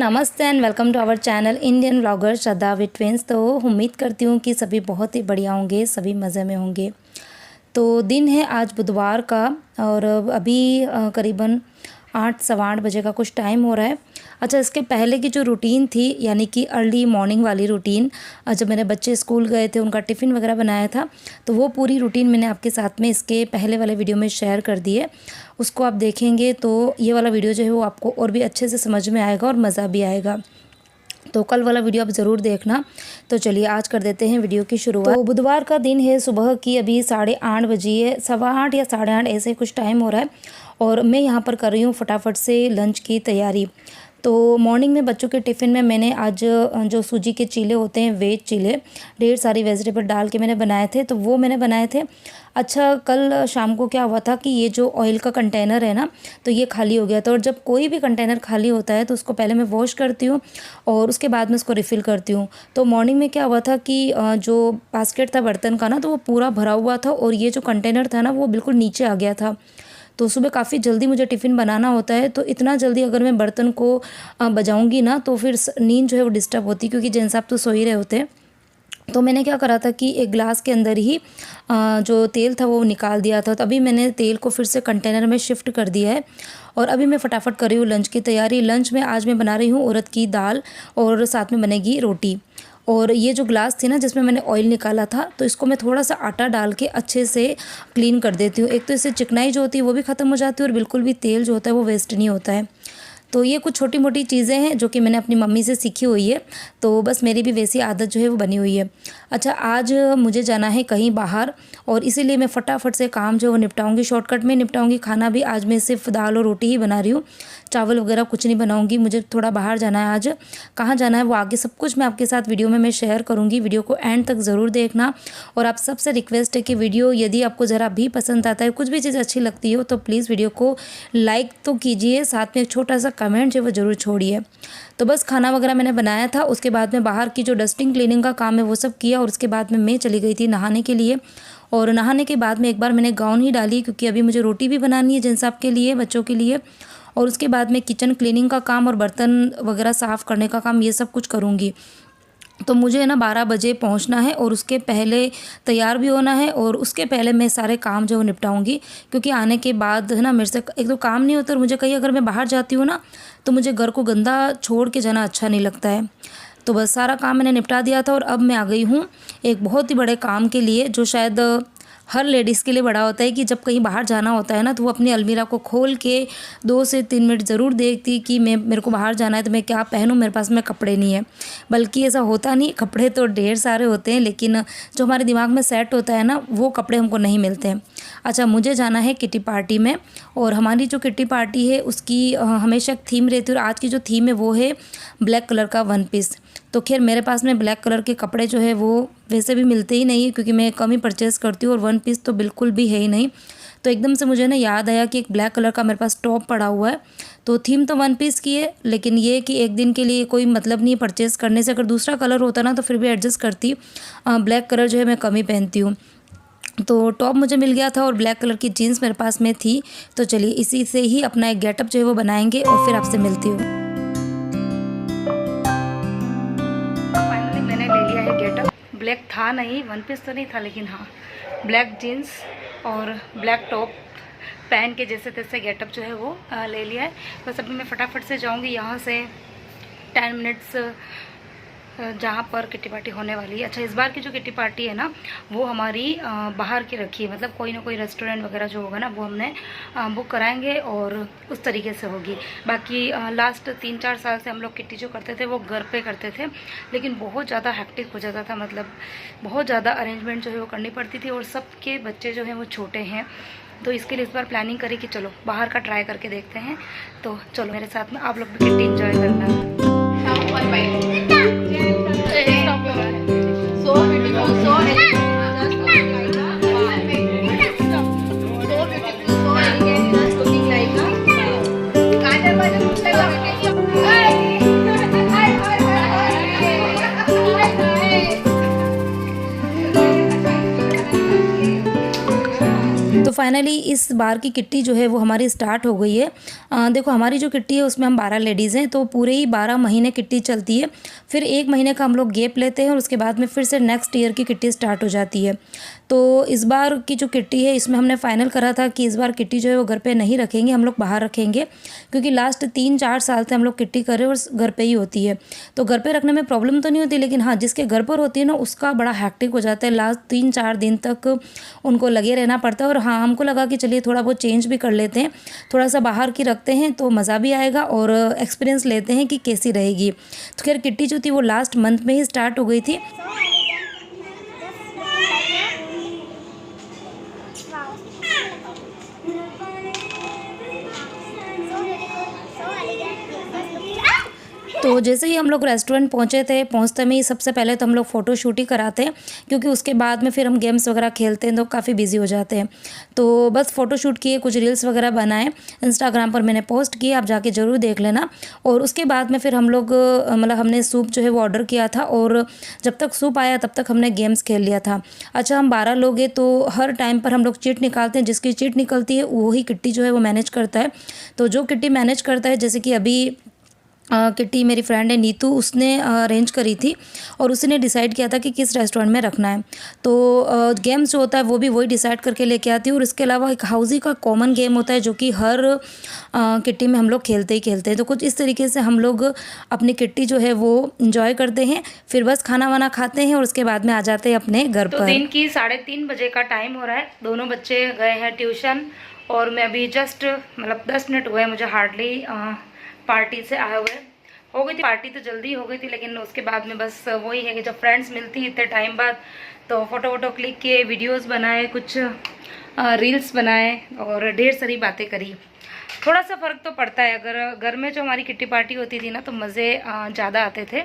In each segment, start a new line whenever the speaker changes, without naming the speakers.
नमस्ते and welcome to our channel Indian vlogger Shraddha with twins. तो उम्मीद करती हूँ कि सभी बहुत ही बढ़िया होंगे, सभी मज़े में होंगे। तो दिन है आज बुधवार का और अभी करीबन 8 सवा 8 बजे का कुछ टाइम हो रहा है। अच्छा, इसके पहले की जो रूटीन थी यानी कि अर्ली मॉर्निंग वाली रूटीन, जब मेरे बच्चे स्कूल गए थे उनका टिफ़िन वगैरह बनाया था, तो वो पूरी रूटीन मैंने आपके साथ में इसके पहले वाले वीडियो में शेयर कर दी है। उसको आप देखेंगे तो ये वाला वीडियो जो है वो आपको और भी अच्छे से समझ में आएगा और मज़ा भी आएगा। तो कल वाला वीडियो आप ज़रूर देखना। तो चलिए आज कर देते हैं वीडियो की शुरुआत। तो बुधवार का दिन है, सुबह की अभी 8:30 बजी है, सवा 8 या 8:30 ऐसे कुछ टाइम हो रहा है और मैं यहाँ पर कर रही हूँ फटाफट से लंच की तैयारी। तो मॉर्निंग में बच्चों के टिफ़िन में मैंने आज जो सूजी के चीले होते हैं, वेज चीले, ढेर सारी वेजिटेबल डाल के मैंने बनाए थे, तो वो मैंने बनाए थे। अच्छा, कल शाम को क्या हुआ था कि ये जो ऑयल का कंटेनर है ना, तो ये खाली हो गया था। और जब कोई भी कंटेनर खाली होता है तो उसको पहले मैं वॉश करती हूँ और उसके बाद में उसको रिफ़िल करती हूँ। तो मॉर्निंग में क्या हुआ था कि जो बास्केट था बर्तन का ना, तो वो पूरा भरा हुआ था और ये जो कंटेनर था ना वो बिल्कुल नीचे आ गया था। तो सुबह काफ़ी जल्दी मुझे टिफ़िन बनाना होता है, तो इतना जल्दी अगर मैं बर्तन को बजाऊंगी ना तो फिर नींद जो है वो डिस्टर्ब होती, क्योंकि जेंट्स साहब तो सो ही रहे होते हैं। तो मैंने क्या करा था कि एक ग्लास के अंदर ही जो तेल था वो निकाल दिया था। तो अभी मैंने तेल को फिर से कंटेनर में शिफ्ट कर दिया है और अभी मैं फटाफट कर रही हूँ लंच की तैयारी। लंच में आज मैं बना रही हूँ उड़द की दाल और साथ में बनेगी रोटी। और ये जो ग्लास थी ना जिसमें मैंने ऑयल निकाला था, तो इसको मैं थोड़ा सा आटा डाल के अच्छे से क्लीन कर देती हूँ। एक तो इससे चिकनाई जो होती है वो भी ख़त्म हो जाती है और बिल्कुल भी तेल जो होता है वो वेस्ट नहीं होता है। तो ये कुछ छोटी मोटी चीज़ें हैं जो कि मैंने अपनी मम्मी से सीखी हुई है, तो बस मेरी भी वैसी आदत जो है वो बनी हुई है। अच्छा, आज मुझे जाना है कहीं बाहर और इसीलिए मैं फटाफट से काम जो है वो निपटाऊंगी, शॉर्टकट में निपटाऊंगी। खाना भी आज मैं सिर्फ दाल और रोटी ही बना रही हूँ, चावल वगैरह कुछ नहीं बनाऊंगी। मुझे थोड़ा बाहर जाना है आज, कहाँ जाना है वो आगे सब कुछ मैं आपके साथ वीडियो में मैं शेयर करूँगी। वीडियो को एंड तक ज़रूर देखना और आप सबसे रिक्वेस्ट है कि वीडियो यदि आपको ज़रा भी पसंद आता है, कुछ भी चीज़ अच्छी लगती हो, तो प्लीज़ वीडियो को लाइक तो कीजिए, साथ में एक छोटा सा कमेंट जो वो ज़रूर छोड़िए। तो बस खाना वगैरह मैंने बनाया था, उसके बाद में बाहर की जो डस्टिंग क्लीनिंग का काम है वो सब किया और उसके बाद में मैं चली गई थी नहाने के लिए। और नहाने के बाद में एक बार मैंने गाउन ही डाली, क्योंकि अभी मुझे रोटी भी बनानी है जेंट्स साहब के लिए, बच्चों के लिए। और उसके बाद में किचन क्लीनिंग का काम और बर्तन वगैरह साफ़ करने का काम, ये सब कुछ करूँगी। तो मुझे ना 12 बजे पहुंचना है और उसके पहले तैयार भी होना है और उसके पहले मैं सारे काम जो निपटाऊंगी, क्योंकि आने के बाद है ना मेरे से एक तो काम नहीं होता और मुझे कहीं अगर मैं बाहर जाती हूँ ना तो मुझे घर को गंदा छोड़ के जाना अच्छा नहीं लगता है। तो बस सारा काम मैंने निपटा दिया था और अब मैं आ गई हूँ एक बहुत ही बड़े काम के लिए, जो शायद हर लेडीज़ के लिए बड़ा होता है कि जब कहीं बाहर जाना होता है ना तो वो अपनी अलमीरा को खोल के 2 से 3 मिनट ज़रूर देखती कि मेरे को बाहर जाना है तो मैं क्या पहनूं, मेरे पास में कपड़े नहीं है। बल्कि ऐसा होता नहीं, कपड़े तो ढेर सारे होते हैं, लेकिन जो हमारे दिमाग में सेट होता है ना वो कपड़े हमको नहीं मिलते हैं। अच्छा, मुझे जाना है किटी पार्टी में और हमारी जो किटी पार्टी है उसकी हमेशा थीम रहती है और आज की जो थीम है वो है ब्लैक कलर का 1 पीस। तो खैर मेरे पास में ब्लैक कलर के कपड़े जो है वो वैसे भी मिलते ही नहीं है, क्योंकि मैं कम ही परचेज़ करती हूँ और 1 पीस तो बिल्कुल भी है ही नहीं। तो एकदम से मुझे ना याद आया कि एक ब्लैक कलर का मेरे पास टॉप पड़ा हुआ है। तो थीम तो 1 पीस की है, लेकिन ये कि एक दिन के लिए कोई मतलब नहीं परचेज़ करने से। अगर दूसरा कलर होता ना तो फिर भी एडजस्ट करती, ब्लैक कलर जो है मैं कम ही पहनती हूँ। तो टॉप मुझे मिल गया था और ब्लैक कलर की जीन्स मेरे पास में थी। तो चलिए इसी से ही अपना एक गेटअप जो है वो बनाएंगे और फिर आपसे मिलती हूँ। फाइनली मैंने ले लिया है गेटअप। ब्लैक था नहीं, 1 पीस तो नहीं था, लेकिन हाँ ब्लैक जीन्स और ब्लैक टॉप पहन के जैसे तैसे गेटअप जो है वो ले लिया है। बस अभी मैं फटाफट से जाऊंगी यहाँ से 10 मिनट्स जहाँ पर किट्टी पार्टी होने वाली है। अच्छा, इस बार की जो किट्टी पार्टी है ना वो हमारी बाहर की रखी है, मतलब कोई ना कोई रेस्टोरेंट वगैरह जो होगा ना वो हमने बुक कराएंगे और उस तरीके से होगी। बाकी लास्ट 3-4 साल से हम लोग किट्टी जो करते थे वो घर पे करते थे, लेकिन बहुत ज़्यादा हेक्टिक हो जाता था, मतलब बहुत ज़्यादा अरेंजमेंट जो है वो करनी पड़ती थी और सबके बच्चे जो हैं वो छोटे हैं। तो इसके लिए इस बार प्लानिंग करी कि चलो बाहर का ट्राई करके देखते हैं। तो चलो मेरे साथ में आप लोग भी किट्टी इंजॉय करना। फाइनली इस बार की किट्टी जो है वो हमारी स्टार्ट हो गई है। देखो हमारी जो किट्टी है उसमें हम 12 लेडीज़ हैं, तो पूरे ही 12 महीने किट्टी चलती है। फिर 1 महीने का हम लोग गैप लेते हैं और उसके बाद में फिर से नेक्स्ट ईयर की किट्टी स्टार्ट हो जाती है। तो इस बार की जो किट्टी है इसमें हमने फाइनल करा था कि इस बार किट्टी जो है वो घर पे नहीं रखेंगे, हम लोग बाहर रखेंगे, क्योंकि लास्ट 3-4 साल से हम लोग किट्टी कर रहे हैं और घर पे ही होती है। तो घर पे रखने में प्रॉब्लम तो नहीं होती, लेकिन हाँ जिसके घर पर होती है ना उसका बड़ा हैक्टिक हो जाता है। लास्ट 3-4 दिन तक उनको लगे रहना पड़ता है। और हाँ हमको लगा कि चलिए थोड़ा बहुत चेंज भी कर लेते हैं, थोड़ा सा बाहर की रखते हैं तो मज़ा भी आएगा और एक्सपीरियंस लेते हैं कि कैसी रहेगी। तो खैर किट्टी जो थी वो लास्ट मंथ में ही स्टार्ट हो गई थी। तो जैसे ही हम लोग रेस्टोरेंट पहुँचे थे, पहुँचते में ही सबसे पहले तो हम लोग फ़ोटो शूट ही कराते हैं, क्योंकि उसके बाद में फिर हम गेम्स वगैरह खेलते हैं तो काफ़ी बिजी हो जाते हैं। तो बस फ़ोटो शूट किए, कुछ रील्स वगैरह बनाए, इंस्टाग्राम पर मैंने पोस्ट किए, आप जाके ज़रूर देख लेना। और उसके बाद में फिर हम लोग मतलब हमने सूप जो है वो ऑर्डर किया था और जब तक सूप आया तब तक हमने गेम्स खेल लिया था। अच्छा हम 12 लोग हैं तो हर टाइम पर हम लोग चिट निकालते हैं, जिसकी चिट निकलती है वही किट्टी जो है वो मैनेज करता है। तो जो किट्टी मैनेज करता है, जैसे कि अभी किट्टी मेरी फ्रेंड है नीतू, उसने अरेंज करी थी और उसने डिसाइड किया था कि किस रेस्टोरेंट में रखना है। तो गेम्स जो होता है वो भी वही डिसाइड करके लेके आती है। और इसके अलावा एक हाउसी का कॉमन गेम होता है जो कि हर किट्टी में हम लोग खेलते ही खेलते हैं। तो कुछ इस तरीके से हम लोग अपनी किट्टी जो है वो इंजॉय करते हैं, फिर बस खाना वाना खाते हैं और उसके बाद में आ जाते हैं अपने घर पर। तो दिन की 3:30 बजे का टाइम हो रहा है, दोनों बच्चे गए हैं ट्यूशन और मैं अभी जस्ट मतलब 10 मिनट हुए मुझे हार्डली पार्टी से आए हुए। हो गई थी पार्टी तो जल्दी हो गई थी, लेकिन उसके बाद में बस वही है कि जब फ्रेंड्स मिलती है इतने टाइम बाद तो फ़ोटो वोटो क्लिक किए, वीडियोस बनाए, कुछ रील्स बनाए और ढेर सारी बातें करी। थोड़ा सा फ़र्क तो पड़ता है। अगर घर में जो हमारी किट्टी पार्टी होती थी ना तो मज़े ज़्यादा आते थे,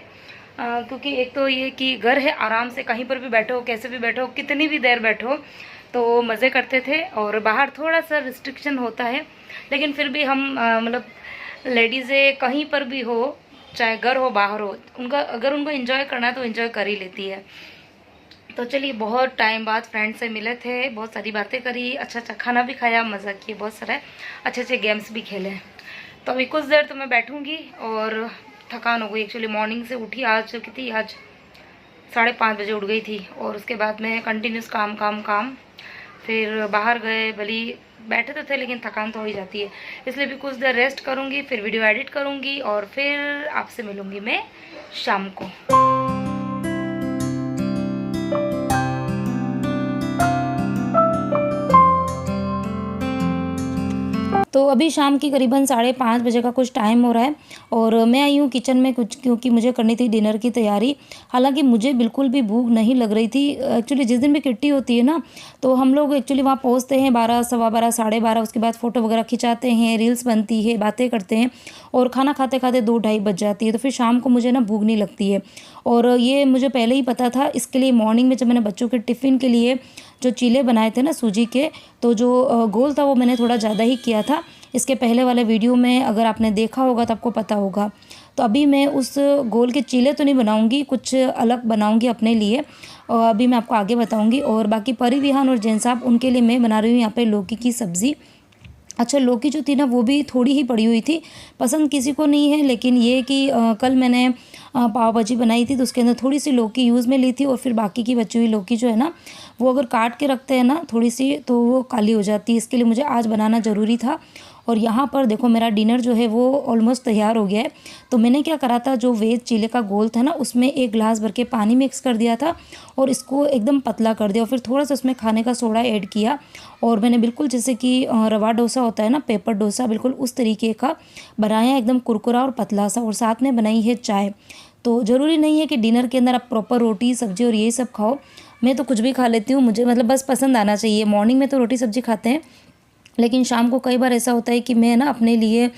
क्योंकि एक तो ये कि घर है, आराम से कहीं पर भी बैठो, कैसे भी बैठो, कितनी भी देर बैठो तो मज़े करते थे। और बाहर थोड़ा सा रिस्ट्रिक्शन होता है, लेकिन फिर भी हम मतलब लेडीज़ें कहीं पर भी हो, चाहे घर हो बाहर हो, उनका अगर उनको एंजॉय करना है तो एंजॉय कर ही लेती है। तो चलिए बहुत टाइम बाद फ्रेंड से मिले थे, बहुत सारी बातें करी, अच्छा अच्छा खाना भी खाया, मज़ा किया, बहुत सारे अच्छे अच्छे गेम्स भी खेले। तो अभी कुछ देर तो मैं बैठूंगी और थकान हो गई। एक्चुअली मॉर्निंग से उठी आज कितनी, आज 5:30 बजे उठ गई थी और उसके बाद में कंटिन्यूस काम काम काम, फिर बाहर गए, भली बैठे तो थे लेकिन थकान तो हो ही जाती है। इसलिए भी कुछ देर रेस्ट करूँगी, फिर वीडियो एडिट करूँगी और फिर आपसे मिलूँगी मैं शाम को। तो अभी शाम की करीबन 5:30 बजे का कुछ टाइम हो रहा है और मैं आई हूँ किचन में कुछ, क्योंकि मुझे करनी थी डिनर की तैयारी। हालांकि मुझे बिल्कुल भी भूख नहीं लग रही थी। एक्चुअली जिस दिन भी किट्टी होती है ना तो हम लोग एक्चुअली वहाँ पहुँचते हैं 12, 12:15, 12:30, उसके बाद फ़ोटो वगैरह खिंचाते हैं, रील्स बनती है, बातें करते हैं और खाना खाते खाते 2-2:30 बज जाती है। तो फिर शाम को मुझे ना भूख नहीं लगती है और ये मुझे पहले ही पता था। इसके लिए मॉर्निंग में जब मैंने बच्चों के टिफ़िन के लिए जो चीले बनाए थे ना सूजी के, तो जो गोल था वो मैंने थोड़ा ज़्यादा ही किया था। इसके पहले वाले वीडियो में अगर आपने देखा होगा तो आपको पता होगा। तो अभी मैं उस गोल के चीले तो नहीं बनाऊंगी, कुछ अलग बनाऊंगी अपने लिए और अभी मैं आपको आगे बताऊंगी। और बाकी परी विहान और जैन साहब उनके लिए मैं बना रही हूँ यहाँ पे लौकी की सब्ज़ी। अच्छा लौकी जो थी ना वो भी थोड़ी ही पड़ी हुई थी, पसंद किसी को नहीं है, लेकिन ये कि कल मैंने पाव भाजी बनाई थी तो उसके अंदर थोड़ी सी लौकी यूज़ में ली थी और फिर बाकी की बची हुई लौकी जो है ना वो अगर काट के रखते हैं ना थोड़ी सी तो वो काली हो जाती है। इसके लिए मुझे आज बनाना ज़रूरी था। और यहाँ पर देखो मेरा डिनर जो है वो ऑलमोस्ट तैयार हो गया है। तो मैंने क्या करा था, जो वेज चीले का गोल था ना उसमें 1 गिलास भर के पानी मिक्स कर दिया था और इसको एकदम पतला कर दिया और फिर थोड़ा सा उसमें खाने का सोडा ऐड किया और मैंने बिल्कुल जैसे कि रवा डोसा होता है ना, पेपर डोसा, बिल्कुल उस तरीके का बनाया, एकदम कुरकुरा और पतला सा। और साथ में बनाई है चाय। तो ज़रूरी नहीं है कि डिनर के अंदर आप प्रॉपर रोटी सब्जी और यही सब खाओ, मैं तो कुछ भी खा लेती हूँ, मुझे मतलब बस पसंद आना चाहिए। मॉर्निंग में तो रोटी सब्जी खाते हैं, लेकिन शाम को कई बार ऐसा होता है कि मैं ना अपने लिए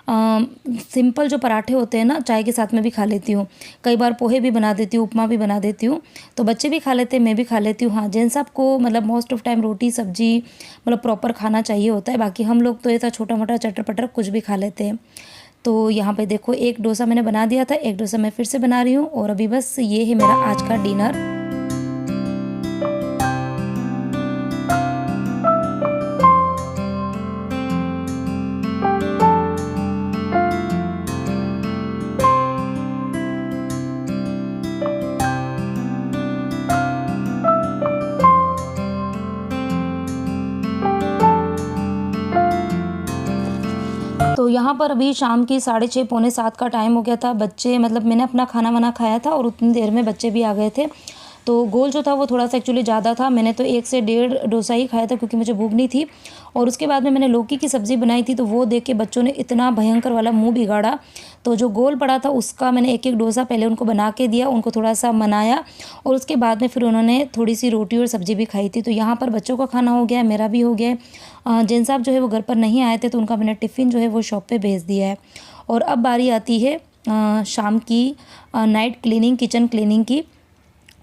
सिंपल जो पराठे होते हैं ना चाय के साथ में भी खा लेती हूँ। कई बार पोहे भी बना देती हूँ, उपमा भी बना देती हूँ, तो बच्चे भी खा लेते हैं, मैं भी खा लेती हूँ। हाँ जेंट्स सबको मतलब मोस्ट ऑफ टाइम रोटी सब्जी मतलब प्रॉपर खाना चाहिए होता है। बाकी हम लोग तो ऐसा छोटा मोटा चटर पटर कुछ भी खा लेते हैं। तो यहाँ पे देखो 1 डोसा मैंने बना दिया था, 1 डोसा मैं फिर से बना रही हूँ और अभी बस ये है मेरा आज का डिनर। यहाँ पर अभी शाम की 6:30 पौने 7 का टाइम हो गया था। बच्चे मतलब मैंने अपना खाना वाना खाया था और उतनी देर में बच्चे भी आ गए थे। तो गोल जो था वो थोड़ा सा एक्चुअली ज़्यादा था। मैंने तो 1 से डेढ़ डोसा ही खाया था क्योंकि मुझे भूख नहीं थी। और उसके बाद में मैंने लौकी की सब्ज़ी बनाई थी, तो वो देख के बच्चों ने इतना भयंकर वाला मुँह बिगाड़ा। तो जो गोल पड़ा था उसका मैंने एक-एक डोसा पहले उनको बना के दिया, उनको थोड़ा-सा मनाया और उसके बाद में फिर उन्होंने थोड़ी-सी रोटी और सब्ज़ी भी खाई थी। तो यहाँ पर बच्चों का खाना हो गया है, मेरा भी हो गया है। जेंट्स साहब जो है वो घर पर नहीं आए थे, तो उनका मैंने टिफ़िन जो है वो शॉप पे भेज दिया है। और अब बारी आती है शाम की नाइट क्लीनिंग, किचन क्लीनिंग की,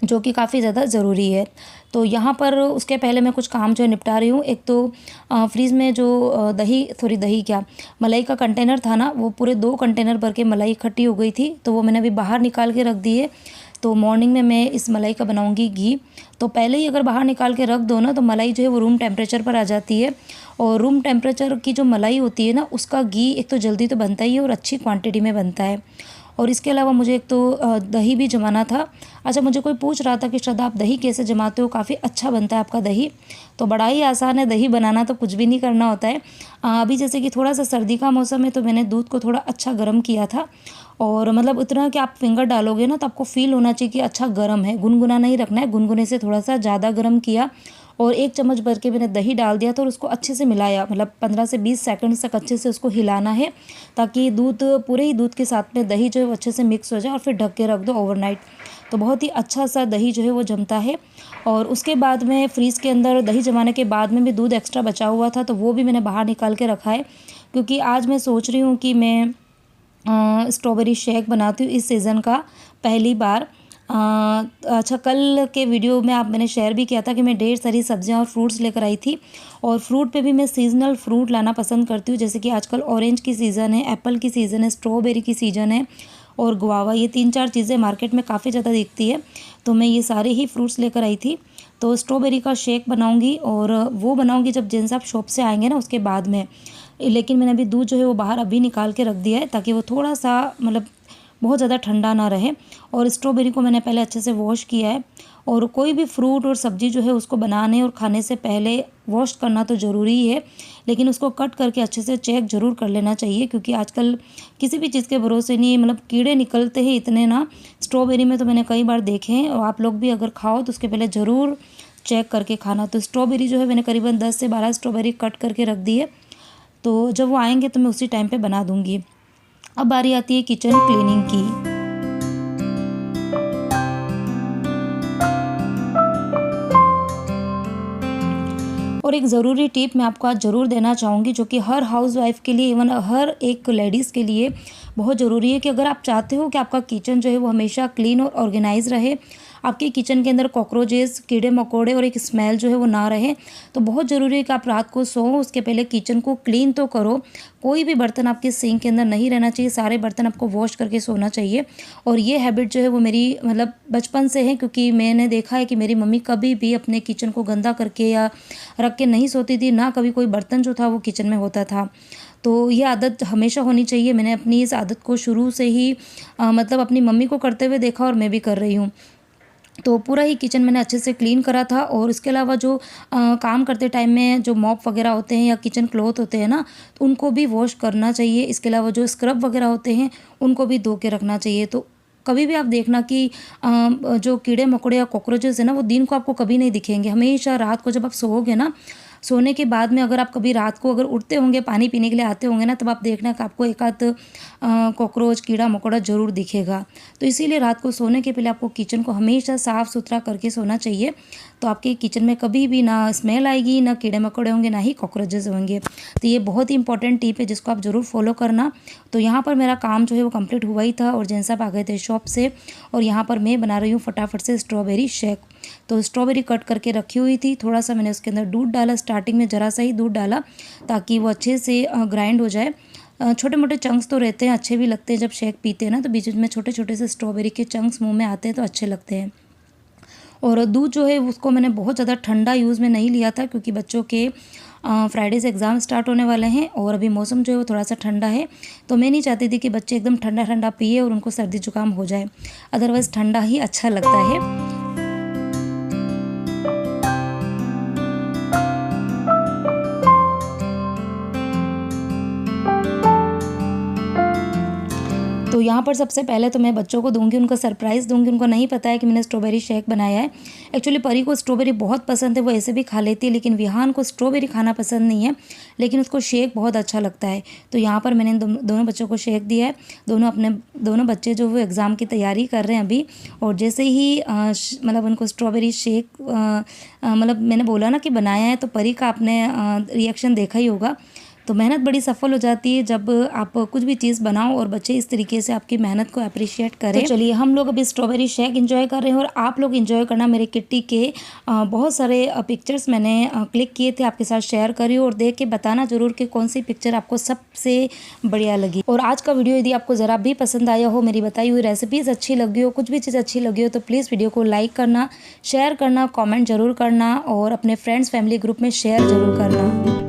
जो कि काफ़ी ज़्यादा ज़रूरी है। तो यहाँ पर उसके पहले मैं कुछ काम जो है निपटा रही हूँ। एक तो फ्रीज़ में जो दही क्या मलाई का कंटेनर था ना, वो पूरे 2 कंटेनर भर के मलाई इकट्ठी हो गई थी, तो वो मैंने अभी बाहर निकाल के रख दी है। तो मॉर्निंग में मैं इस मलाई का बनाऊंगी घी। तो पहले ही अगर बाहर निकाल के रख दो ना, तो मलाई जो है वो रूम टेम्परेचर पर आ जाती है। और रूम टेम्परेचर की जो मलाई होती है ना, उसका घी एक तो जल्दी तो बनता ही है और अच्छी क्वांटिटी में बनता है। और इसके अलावा मुझे एक तो दही भी जमाना था। अच्छा, मुझे कोई पूछ रहा था कि श्रद्धा आप दही कैसे जमाते हो, काफ़ी अच्छा बनता है आपका दही। तो बड़ा ही आसान है दही बनाना, तो कुछ भी नहीं करना होता है। अभी जैसे कि थोड़ा सा सर्दी का मौसम है, तो मैंने दूध को थोड़ा अच्छा गर्म किया था। और मतलब उतना कि आप फिंगर डालोगे ना, तो आपको फील होना चाहिए कि अच्छा गर्म है, गुनगुना नहीं रखना है, गुनगुने से थोड़ा सा ज़्यादा गर्म किया। और 1 चम्मच भर के मैंने दही डाल दिया था और उसको अच्छे से मिलाया, मतलब 15 से 20 सेकंड तक अच्छे से उसको हिलाना है, ताकि दूध पूरे ही दूध के साथ में दही जो है वो अच्छे से मिक्स हो जाए। और फिर ढक के रख दो ओवरनाइट, तो बहुत ही अच्छा सा दही जो है वो जमता है। और उसके बाद में फ्रीज़ के अंदर दही जमाने के बाद में भी दूध एक्स्ट्रा बचा हुआ था, तो वो भी मैंने बाहर निकाल के रखा है, क्योंकि आज मैं सोच रही हूँ कि मैं स्ट्रॉबेरी शेक बनाती हूँ इस सीज़न का पहली बार। अच्छा, कल के वीडियो में आप मैंने शेयर भी किया था कि मैं ढेर सारी सब्जियां और फ्रूट्स लेकर आई थी। और फ्रूट पे भी मैं सीज़नल फ्रूट लाना पसंद करती हूँ, जैसे कि आजकल ऑरेंज की सीज़न है, एप्पल की सीज़न है, स्ट्रॉबेरी की सीज़न है और गुआवा। ये 3-4 चीज़ें मार्केट में काफ़ी ज़्यादा दिखती है, तो मैं ये सारे ही फ्रूट्स लेकर आई थी। तो स्ट्रॉबेरी का शेक बनाऊंगी और वो बनाऊंगी जब जेंट्स आप शॉप से आएंगे ना, उसके बाद में। लेकिन मैंने अभी दूध जो है वो बाहर अभी निकाल के रख दिया है, ताकि वो थोड़ा सा मतलब बहुत ज़्यादा ठंडा ना रहे। और स्ट्रॉबेरी को मैंने पहले अच्छे से वॉश किया है। और कोई भी फ्रूट और सब्ज़ी जो है उसको बनाने और खाने से पहले वॉश करना तो ज़रूरी ही है, लेकिन उसको कट करके अच्छे से चेक ज़रूर कर लेना चाहिए, क्योंकि आजकल किसी भी चीज़ के भरोसे नहीं, मतलब कीड़े निकलते हैं इतने ना। स्ट्रॉबेरी में तो मैंने कई बार देखे हैं, और आप लोग भी अगर खाओ तो उसके पहले ज़रूर चेक करके खाना। तो स्ट्रॉबेरी जो है मैंने करीबन 10 से 12 स्ट्रॉबेरी कट करके रख दी है, तो जब वो आएंगे तो मैं उसी टाइम पे बना दूंगी। अब बारी आती है किचन क्लीनिंग की। और एक ज़रूरी टिप मैं आपको आज ज़रूर देना चाहूँगी, जो कि हर हाउसवाइफ़ के लिए, इवन हर एक लेडीज़ के लिए बहुत ज़रूरी है, कि अगर आप चाहते हो कि आपका किचन जो है वो हमेशा क्लीन और ऑर्गेनाइज रहे, आपके किचन के अंदर कॉकरोचेस, कीड़े मकोड़े और एक स्मेल जो है वो ना रहे, तो बहुत ज़रूरी है कि आप रात को सो उसके पहले किचन को क्लीन तो करो। कोई भी बर्तन आपके सिंक के अंदर नहीं रहना चाहिए, सारे बर्तन आपको वॉश करके सोना चाहिए। और ये हैबिट जो है वो मेरी मतलब बचपन से है, क्योंकि मैंने देखा है कि मेरी मम्मी कभी भी अपने किचन को गंदा करके या रख के नहीं सोती थी, ना कभी कोई बर्तन जो था वो किचन में होता था। तो ये आदत हमेशा होनी चाहिए। मैंने अपनी इस आदत को शुरू से ही मतलब अपनी मम्मी को करते हुए देखा और मैं भी कर रही हूँ। तो पूरा ही किचन मैंने अच्छे से क्लीन करा था। और इसके अलावा जो काम करते टाइम में जो मॉप वगैरह होते हैं या किचन क्लॉथ होते हैं ना, तो उनको भी वॉश करना चाहिए। इसके अलावा जो स्क्रब वगैरह होते हैं उनको भी धो के रखना चाहिए। तो कभी भी आप देखना कि जो कीड़े मकोड़े या कॉकरोचेस है ना, वो दिन को आपको कभी नहीं दिखेंगे, हमेशा रात को जब आप सोओगे ना, सोने के बाद में अगर आप कभी रात को अगर उठते होंगे, पानी पीने के लिए आते होंगे ना, तब आप देखना कि आपको एक आध कॉकरोच, कीड़ा मकोड़ा ज़रूर दिखेगा। तो इसीलिए रात को सोने के पहले आपको किचन को हमेशा साफ़ सुथरा करके सोना चाहिए। तो आपके किचन में कभी भी ना स्मेल आएगी, ना कीड़े मकोड़े होंगे, ना ही कॉकरोचेस होंगे। तो ये बहुत ही इंपॉर्टेंट टिप है, जिसको आप ज़रूर फॉलो करना। तो यहाँ पर मेरा काम जो है वो कंप्लीट हुआ ही था और जेंट्स साहब आ गए थे शॉप से, और यहाँ पर मैं बना रही हूँ फटाफट से स्ट्रॉबेरी शेक। तो स्ट्रॉबेरी कट करके रखी हुई थी, थोड़ा सा मैंने उसके अंदर दूध डाला, स्टार्टिंग में ज़रा सा ही दूध डाला, ताकि वो अच्छे से ग्राइंड हो जाए। छोटे मोटे चंक्स तो रहते हैं, अच्छे भी लगते हैं जब शेक पीते हैं ना, तो बीच बीच में छोटे छोटे से स्ट्रॉबेरी के चंक्स मुंह में आते हैं तो अच्छे लगते हैं। और दूध जो है उसको मैंने बहुत ज़्यादा ठंडा यूज़ में नहीं लिया था, क्योंकि बच्चों के फ्राइडे से एग्ज़ाम स्टार्ट होने वाले हैं और अभी मौसम जो है वो थोड़ा सा ठंडा है, तो मैं नहीं चाहती थी कि बच्चे एकदम ठंडा ठंडा पिए और उनको सर्दी जुकाम हो जाए। अदरवाइज़ ठंडा ही अच्छा लगता है। यहाँ पर सबसे पहले तो मैं बच्चों को दूंगी, उनको सरप्राइज़ दूंगी। उनको नहीं पता है कि मैंने स्ट्रॉबेरी शेक बनाया है। एक्चुअली परी को स्ट्रॉबेरी बहुत पसंद है, वो ऐसे भी खा लेती है, लेकिन विहान को स्ट्रॉबेरी खाना पसंद नहीं है, लेकिन उसको शेक बहुत अच्छा लगता है। तो यहाँ पर मैंने दोनों बच्चों को शेक दिया है। दोनों बच्चे जो वो एग्ज़ाम की तैयारी कर रहे हैं अभी, और जैसे ही मतलब उनको स्ट्रॉबेरी शेक मतलब मैंने बोला ना कि बनाया है, तो परी का आपने रिएक्शन देखा ही होगा। तो मेहनत बड़ी सफल हो जाती है जब आप कुछ भी चीज़ बनाओ और बच्चे इस तरीके से आपकी मेहनत को अप्रिशिएट करें। तो चलिए हम लोग अभी स्ट्रॉबेरी शेक एंजॉय कर रहे हैं, और आप लोग एंजॉय करना। मेरे किट्टी के बहुत सारे पिक्चर्स मैंने क्लिक किए थे, आपके साथ शेयर करी, और देख के बताना ज़रूर कि कौन सी पिक्चर आपको सबसे बढ़िया लगी। और आज का वीडियो यदि आपको ज़रा भी पसंद आया हो, मेरी बताई हुई रेसिपीज़ अच्छी लगी हो, कुछ भी चीज़ अच्छी लगी हो, तो प्लीज़ वीडियो को लाइक करना, शेयर करना, कॉमेंट ज़रूर करना, और अपने फ्रेंड्स फैमिली ग्रुप में शेयर ज़रूर करना।